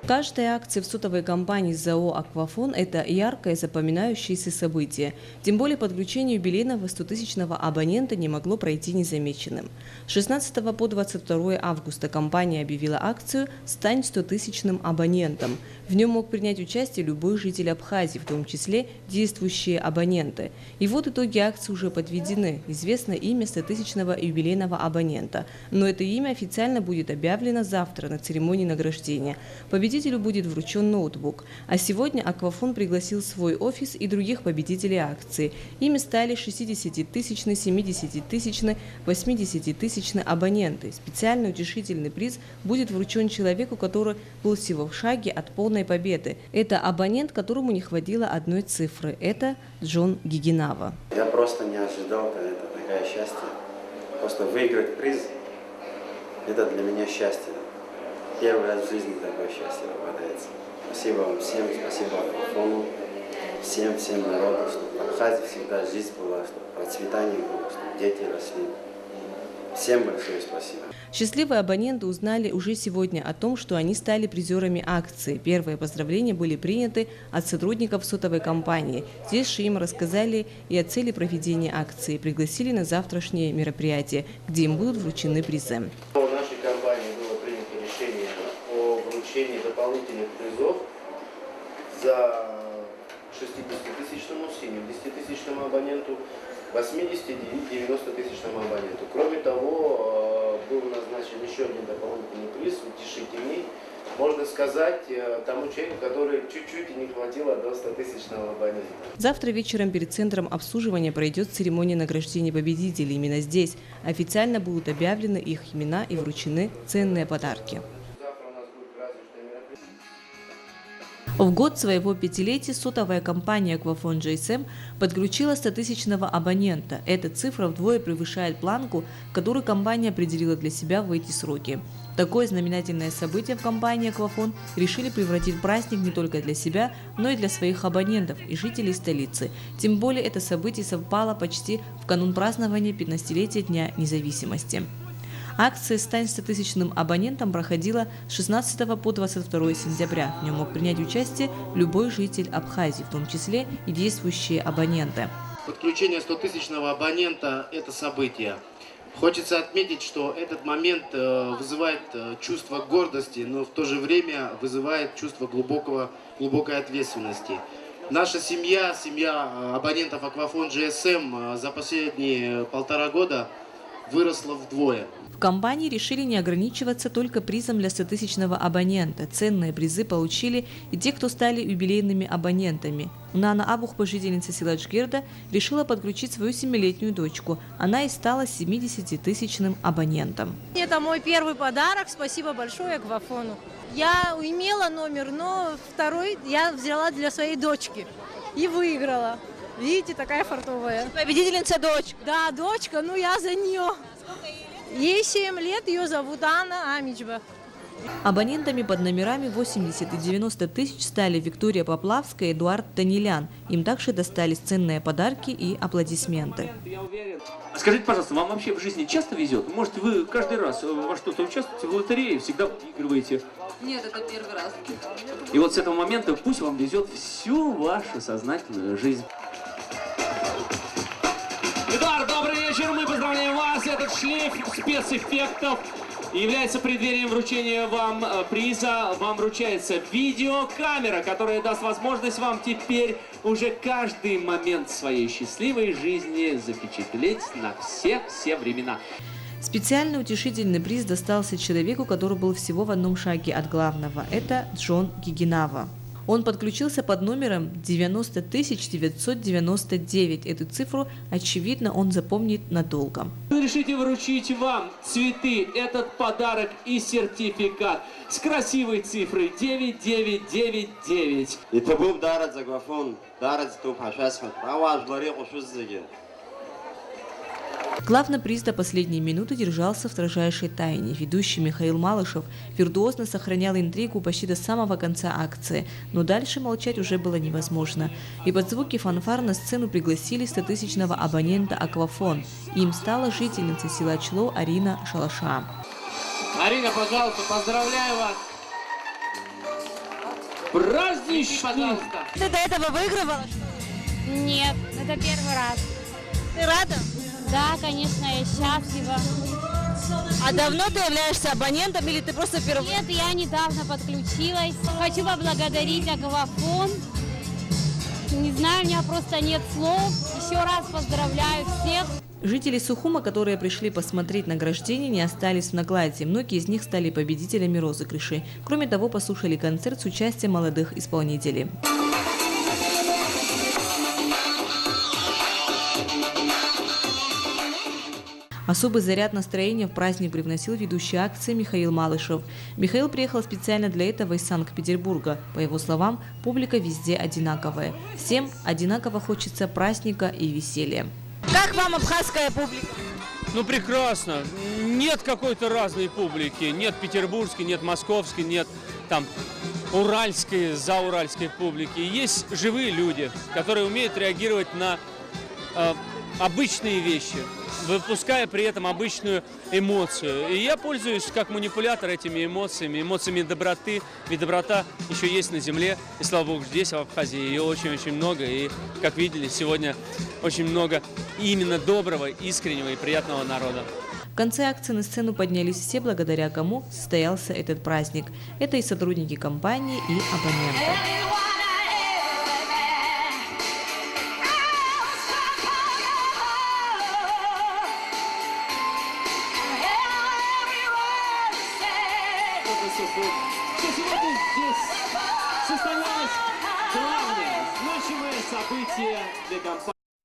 Каждая акция в сотовой компании ЗАО «Аквафон» – это яркое, запоминающееся событие. Тем более подключение юбилейного 100-тысячного абонента не могло пройти незамеченным. С 16 по 22 августа компания объявила акцию «Стань 100-тысячным абонентом». В нем мог принять участие любой житель Абхазии, в том числе действующие абоненты. И вот итоги акции уже подведены. Известно имя 100-тысячного юбилейного абонента. Но это имя официально будет объявлено завтра на церемонии награждения. Победителю будет вручен ноутбук. А сегодня «Аквафон» пригласил в свой офис и других победителей акции. Ими стали 60-тысячный, 70-тысячный, 80-тысячный абоненты. Специальный утешительный приз будет вручен человеку, который был всего в шаге от полной победы. Это абонент, которому не хватило одной цифры. Это Джон Гигинава. Я просто не ожидал, это такое счастье. Просто выиграть приз – это для меня счастье. Первый раз в жизни такое счастье попадается. Спасибо вам всем, спасибо Аквафону, всем народу, чтобы в Абхазии всегда жизнь была, чтобы процветание было, чтобы дети росли. Всем большое спасибо. Счастливые абоненты узнали уже сегодня о том, что они стали призерами акции. Первые поздравления были приняты от сотрудников сотовой компании. Здесь же им рассказали и о цели проведения акции. Пригласили на завтрашнее мероприятие, где им будут вручены призы. В нашей компании было принято решение о вручении дополнительных призов за 60-тысячному, 70-тысячному абоненту, 80- и 90-тысячному абоненту. Кроме того, был назначен еще один дополнительный приз, утешительный, можно сказать, тому человеку, который чуть-чуть не хватило до 100-тысячного абонента. Завтра вечером перед центром обслуживания пройдет церемония награждения победителей. Именно здесь официально будут объявлены их имена и вручены ценные подарки. В год своего пятилетия сотовая компания «Аквафон GSM» подключила 100-тысячного абонента. Эта цифра вдвое превышает планку, которую компания определила для себя в эти сроки. Такое знаменательное событие в компании «Аквафон» решили превратить в праздник не только для себя, но и для своих абонентов и жителей столицы. Тем более это событие совпало почти в канун празднования 15-летия Дня независимости. Акция «Стань 100-тысячным абонентом» проходила с 16 по 22 сентября. В нем мог принять участие любой житель Абхазии, в том числе и действующие абоненты. Подключение 100-тысячного абонента – это событие. Хочется отметить, что этот момент вызывает чувство гордости, но в то же время вызывает чувство глубокой ответственности. Наша семья абонентов «Аквафон GSM» за последние 1,5 года выросла вдвое. В компании решили не ограничиваться только призом для 100-тысячного абонента. Ценные призы получили и те, кто стали юбилейными абонентами. Нана Абухба, жительница села Джгерда, решила подключить свою 7-летнюю дочку. Она и стала 70-тысячным абонентом. Это мой первый подарок. Спасибо большое Аквафону. Я имела номер, но второй я взяла для своей дочки и выиграла. Видите, такая фартовая. Победительница дочь. Да, дочка, ну я за нее. Ей 7 лет, ее зовут Анна Амичба. Абонентами под номерами 80 и 90 тысяч стали Виктория Поплавская и Эдуард Данилян. Им также достались ценные подарки и аплодисменты. Скажите, пожалуйста, вам вообще в жизни часто везет? Может, вы каждый раз во что-то участвуете в лотерее, всегда выигрываете? Нет, это первый раз. И вот с этого момента пусть вам везет всю вашу сознательную жизнь. Эдуард, добрый вечер, мы поздравляем вас. Этот шлейф спецэффектов является преддверием вручения вам приза. Вам вручается видеокамера, которая даст возможность вам теперь уже каждый момент своей счастливой жизни запечатлеть на все времена. Специальный утешительный приз достался человеку, который был всего в одном шаге от главного. Это Джон Гигинава. Он подключился под номером 90 999. Эту цифру, очевидно, он запомнит надолго. Вы решите вручить вам цветы, этот подарок и сертификат с красивой цифрой 9999. Это был дарат за Аквафон, дарат за Главный приз до последней минуты держался в строжайшей тайне. Ведущий Михаил Малышев виртуозно сохранял интригу почти до самого конца акции, но дальше молчать уже было невозможно. И под звуки фанфар на сцену пригласили 100-тысячного абонента «Аквафон». Им стала жительница села Чло Арина Шалаша. Арина, пожалуйста, поздравляю вас. Праздничный! Ты до этого выигрывала? Нет, это первый раз. Ты рада? Да, конечно, я счастлива. А давно ты являешься абонентом или ты просто первый? Нет, я недавно подключилась. Хочу поблагодарить Аквафон. Не знаю, у меня просто нет слов. Еще раз поздравляю всех. Жители Сухума, которые пришли посмотреть награждение, не остались в накладе. Многие из них стали победителями розыгрышей. Кроме того, послушали концерт с участием молодых исполнителей. Особый заряд настроения в праздник привносил ведущий акции Михаил Малышев. Михаил приехал специально для этого из Санкт-Петербурга. По его словам, публика везде одинаковая. Всем одинаково хочется праздника и веселья. Как вам абхазская публика? Ну, прекрасно. Нет какой-то разной публики. Нет петербургской, нет московской, нет там уральской, зауральской публики. Есть живые люди, которые умеют реагировать на обычные вещи, выпуская при этом обычную эмоцию. И я пользуюсь как манипулятор этими эмоциями, эмоциями доброты. Ведь доброта еще есть на земле. И, слава богу, здесь, в Абхазии, ее очень-очень много. И, как видели, сегодня очень много именно доброго, искреннего и приятного народа. В конце акции на сцену поднялись все, благодаря кому состоялся этот праздник. Это и сотрудники компании, и абоненты. Что сегодня здесь состоялось главное, значимое событие для компании.